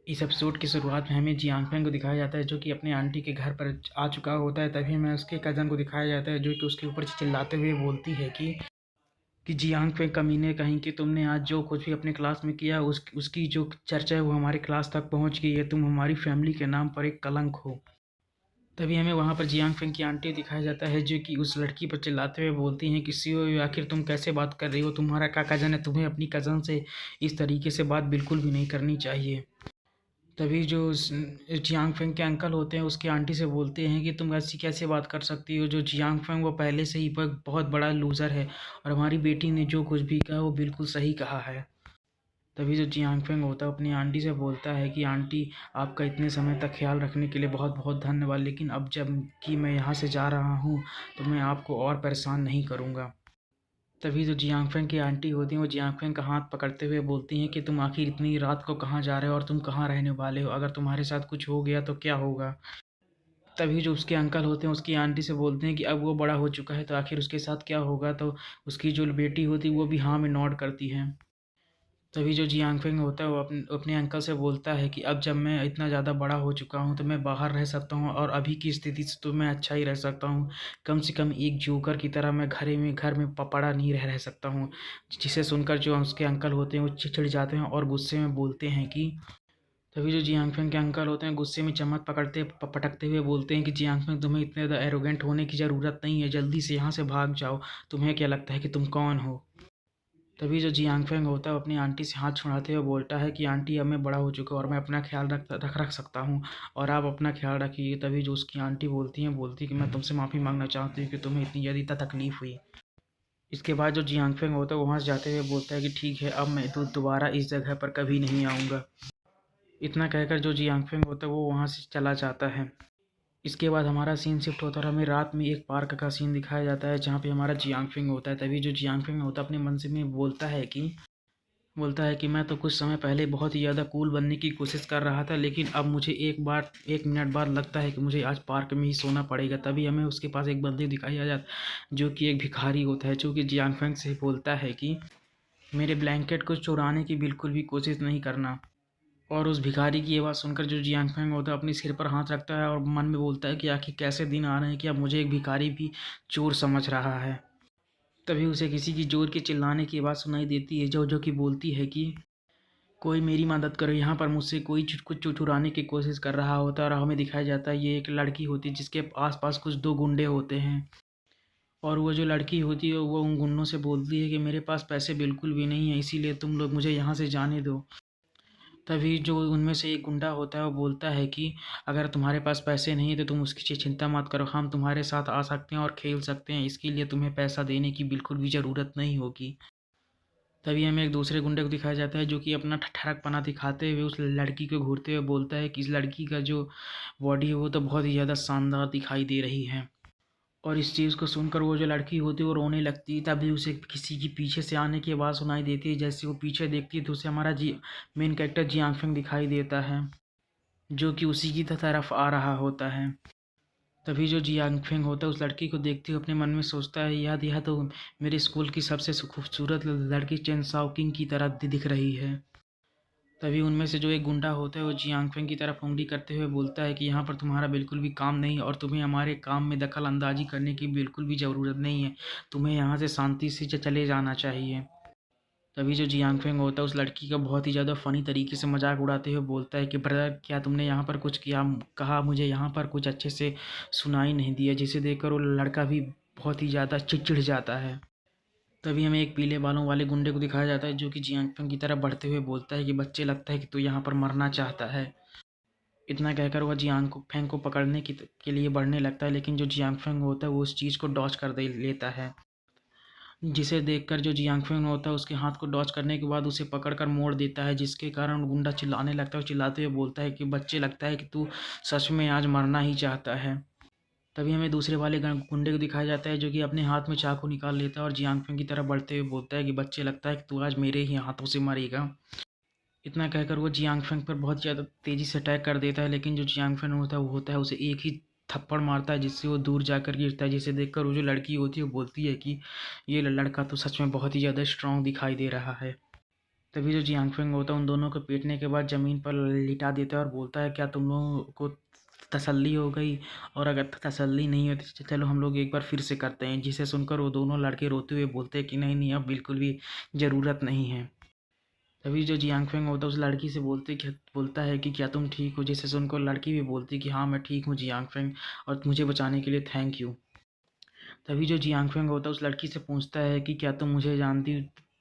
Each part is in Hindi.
इस एपिसोड की शुरुआत में हमें जियांगफेंग को दिखाया जाता है जो कि अपने आंटी के घर पर आ चुका होता है। तभी हमें उसके कज़न को दिखाया जाता है जो कि उसके ऊपर चिल्लाते हुए बोलती है कि जियांगफेंग कमीने कहीं कि तुमने आज जो कुछ भी अपने क्लास में किया उसकी जो चर्चा है वो हमारी क्लास तक पहुंच गई है। तुम हमारी फैमिली के नाम पर एक कलंक हो। तभी हमें वहाँ पर जियांगफेंग की आंटी दिखाया जाता है जो कि उस लड़की पर चिल्लाते हुए बोलती हैं कि सीओ आखिर तुम कैसे बात कर रही हो, तुम्हारा क्या कज़न है, तुम्हें अपनी कज़न से इस तरीके से बात बिल्कुल भी नहीं करनी चाहिए। तभी जो जियांग फेंग के अंकल होते हैं उसकी आंटी से बोलते हैं कि तुम ऐसी कैसे बात कर सकती हो, जो जियांग फेंग वो पहले से ही बहुत बड़ा लूज़र है और हमारी बेटी ने जो कुछ भी कहा वो बिल्कुल सही कहा है। तभी जो जियांग फेंग होता है अपनी आंटी से बोलता है कि आंटी, आपका इतने समय तक ख्याल रखने के लिए बहुत बहुत धन्यवाद, लेकिन अब जब कि मैं यहाँ से जा रहा हूँ तो मैं आपको और परेशान नहीं करूँगा। तभी जो जियांगफेंग की आंटी होती हैं वो जियांगफेंग का हाथ पकड़ते हुए बोलती हैं कि तुम आखिर इतनी रात को कहाँ जा रहे हो और तुम कहाँ रहने वाले हो, अगर तुम्हारे साथ कुछ हो गया तो क्या होगा। तभी जो उसके अंकल होते हैं उसकी आंटी से बोलते हैं कि अब वो बड़ा हो चुका है तो आखिर उसके साथ क्या होगा। तो उसकी जो बेटी होती है वो भी हाँ में नॉड करती है। तभी जो जियांगफेंग होता है वो अपने अंकल से बोलता है कि अब जब मैं इतना ज़्यादा बड़ा हो चुका हूँ तो मैं बाहर रह सकता हूँ और अभी की स्थिति से तो मैं अच्छा ही रह सकता हूँ। कम से कम एक जोकर की तरह मैं घर में पड़ा नहीं रह सकता हूँ। जिसे सुनकर जो उसके अंकल होते हैं वो चिढ़ जाते हैं और गुस्से में बोलते हैं कि तभी जो जियांगफेंग के अंकल होते हैं गुस्से में चम्मच पटकते हुए बोलते हैं कि जियांगफेंग, तुम्हें इतने ज़्यादा एरोगेंट होने की ज़रूरत नहीं है, जल्दी से यहाँ से भाग जाओ। तुम्हें क्या लगता है कि तुम कौन हो। तभी जो जियांगफेंग होता है वो अपनी आंटी से हाथ छुड़ाते हुए बोलता है कि आंटी, अब मैं बड़ा हो चुका हूँ और मैं अपना ख्याल रख सकता हूँ और आप अपना ख्याल रखिए। तभी जो उसकी आंटी बोलती है कि मैं तुमसे माफ़ी मांगना चाहती हूँ कि तुम्हें इतनी ज़्यादा तकलीफ़ हुई। इसके बाद जो जियांगफेंग होता है वहाँ से जाते हुए बोलता है कि ठीक है, अब मैं तो दोबारा इस जगह पर कभी नहीं आऊँगा। इतना कहकर जो जियांगफेंग होता है वो वहाँ से चला जाता है। इसके बाद हमारा सीन शिफ्ट होता है और हमें रात में एक पार्क का सीन दिखाया जाता है जहाँ पे हमारा जियांगफेंग होता है। तभी जो जियांगफेंग होता है अपने मन से में बोलता है कि मैं तो कुछ समय पहले बहुत ही ज़्यादा कूल बनने की कोशिश कर रहा था, लेकिन अब मुझे एक मिनट बाद लगता है कि मुझे आज पार्क में ही सोना पड़ेगा। तभी हमें उसके पास एक बंदे दिखाई आ जाता जो कि एक भिखारी होता है जो कि जियांगफेंग से बोलता है कि मेरे ब्लैंकेट को चुराने की बिल्कुल भी कोशिश नहीं करना। और उस भिखारी की ये बात सुनकर जो जियांगफेंग होता है अपने सिर पर हाथ रखता है और मन में बोलता है कि आखिर कैसे दिन आ रहे हैं कि अब मुझे एक भिखारी भी चोर समझ रहा है। तभी उसे किसी की जोर के चिल्लाने की आवाज़ सुनाई देती है जो कि बोलती है कि कोई मेरी मदद करो, यहाँ पर मुझसे कोई कुछ चुराने की कोशिश कर रहा होता है। और हमें दिखाया जाता है ये एक लड़की होती है जिसके आसपास कुछ दो गुंडे होते हैं और वो जो लड़की होती है वो उन गुंडों से बोलती है कि मेरे पास पैसे बिल्कुल भी नहीं है, इसीलिए तुम लोग मुझे यहाँ से जाने दो। तभी जो उनमें से एक गुंडा होता है वो बोलता है कि अगर तुम्हारे पास पैसे नहीं है तो तुम उसकी चिंता मत करो, हम तुम्हारे साथ आ सकते हैं और खेल सकते हैं, इसके लिए तुम्हें पैसा देने की बिल्कुल भी ज़रूरत नहीं होगी। तभी हमें एक दूसरे गुंडे को दिखाया जाता है जो कि अपना ठरकपना दिखाते हुए उस लड़की को घूरते हुए बोलता है कि इस लड़की का जो बॉडी है वो तो बहुत ही ज़्यादा शानदार दिखाई दे रही है। और इस चीज़ को सुनकर वो जो लड़की होती है वो रोने लगती है। तभी उसे किसी की पीछे से आने की आवाज़ सुनाई देती है। जैसे वो पीछे देखती है तो उसे हमारा जी मेन कैरेक्टर जियांगफेंग दिखाई देता है जो कि उसी की तरफ आ रहा होता है। तभी जो जियांगफेंग होता है उस लड़की को देखते हुए अपने मन में सोचता है, याद यह तो मेरे स्कूल की सबसे खूबसूरत लड़की चेन शाओकिंग की तरह दिख रही है। तभी उनमें से जो एक गुंडा होता है वो जियांगफेंग की तरफ उंगली करते हुए बोलता है कि यहाँ पर तुम्हारा बिल्कुल भी काम नहीं और तुम्हें हमारे काम में दखल अंदाजी करने की बिल्कुल भी ज़रूरत नहीं है, तुम्हें यहाँ से शांति से चले जाना चाहिए। तभी जो जियांगफेंग होता है उस लड़की का बहुत ही ज़्यादा फ़नी तरीके से मजाक उड़ाते हुए बोलता है कि ब्रदर, क्या तुमने यहाँ पर कुछ किया, कहा मुझे यहाँ पर कुछ अच्छे से सुनाई नहीं दिया। जिसे देखकर वो लड़का भी बहुत ही ज़्यादा चिढ़ जाता है। तभी हमें एक पीले बालों वाले गुंडे को दिखाया जाता है जो कि जियांगफेंग की तरफ बढ़ते हुए बोलता है कि बच्चे, लगता है कि तू यहाँ पर मरना चाहता है। इतना कहकर वह जियांगफेंग को पकड़ने के लिए बढ़ने लगता है, लेकिन जो जियांगफेंग होता है वो उस चीज़ को डॉज कर दे लेता है। जिसे देखकर जो जियांगफेंग होता है उसके हाथ को डॉज करने के बाद उसे पकड़कर मोड़ देता है, जिसके कारण गुंडा चिल्लाने लगता है और चिल्लाते हुए बोलता है कि बच्चे, लगता है कि तू सच में आज मरना ही चाहता है। तभी हमें दूसरे वाले गुंडे को दिखाया जाता है जो कि अपने हाथ में चाकू निकाल लेता है और जियांगफेंग की तरफ बढ़ते हुए बोलता है कि बच्चे, लगता है कि तू आज मेरे ही हाथों से मरेगा। इतना कहकर वो जियांगफेंग पर बहुत ज़्यादा तेज़ी से अटैक कर देता है, लेकिन जो जियांगफेंग होता है उसे एक ही थप्पड़ मारता है जिससे वो दूर जाकर गिरता है। जिसे देखकर वो जो लड़की होती है वो बोलती है कि ये लड़का तो सच में बहुत ही ज़्यादा स्ट्रांग दिखाई दे रहा है। तभी जो जियांग फेंग होता है उन दोनों को पीटने के बाद ज़मीन पर लिटा देता है और बोलता है क्या तुम लोगों को तसल्ली हो गई? और अगर तसल्ली नहीं होती तो चलो हम लोग एक बार फिर से करते हैं। जिसे सुनकर वो दोनों लड़के रोते हुए बोलते हैं कि नहीं नहीं, अब बिल्कुल भी ज़रूरत नहीं है। तभी जो जियांग फेंग होता है उस लड़की से बोलता है कि क्या तुम ठीक हो? जिसे सुनकर लड़की भी बोलती है कि हाँ मैं ठीक हूँ जियांग फेंग, और मुझे बचाने के लिए थैंक यू। तभी जो जियांग फेंग होता है उस लड़की से पूछता है कि क्या तुम मुझे जानती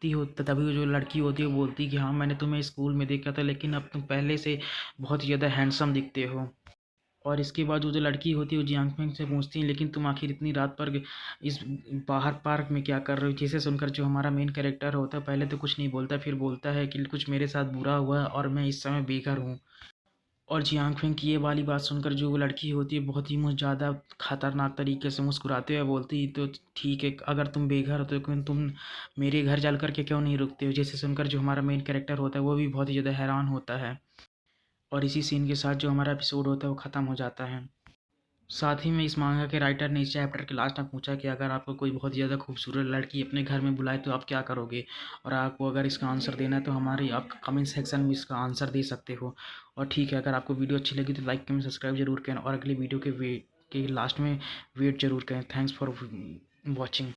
हो? तभी वो जो लड़की होती है वो बोलती है कि हाँ मैंने तुम्हें स्कूल में देखा था, लेकिन अब तुम पहले से बहुत ही ज़्यादा हैंडसम दिखते हो। और इसके बाद वो जो लड़की होती है वो जियांग फेंग से पूछती है लेकिन तुम आखिर इतनी रात पर इस बाहर पार्क में क्या कर रहे हो? जिसे सुनकर जो हमारा मेन कैरेक्टर होता है पहले तो कुछ नहीं बोलता, फिर बोलता है कि कुछ मेरे साथ बुरा हुआ है और मैं इस समय बेघर हूँ। और जियांग फेंग की ये वाली बात सुनकर जो वो लड़की होती है बहुत ही ज़्यादा खतरनाक तरीके से मुस्कुराते हुए बोलती तो ठीक है, अगर तुम बेघर हो तो क्यों तुम मेरे घर चल कर के क्यों नहीं रुकते हो? जिसे सुनकर जो हमारा मेन कैरेक्टर होता है वो भी बहुत ही ज़्यादा हैरान होता है। और इसी सीन के साथ जो हमारा एपिसोड होता है वो ख़त्म हो जाता है। साथ ही में इस मांगा के राइटर ने इस चैप्टर के लास्ट में पूछा कि अगर आपको कोई बहुत ज़्यादा खूबसूरत लड़की अपने घर में बुलाए तो आप क्या करोगे? और आपको अगर इसका आंसर देना है तो हमारी आप कमेंट सेक्शन में इसका आंसर दे सकते हो। और ठीक है, अगर आपको वीडियो अच्छी लगी तो लाइक कमेंट सब्सक्राइब जरूर करें और अगले वीडियो के लास्ट में वेट जरूर करें। Thanks for watching.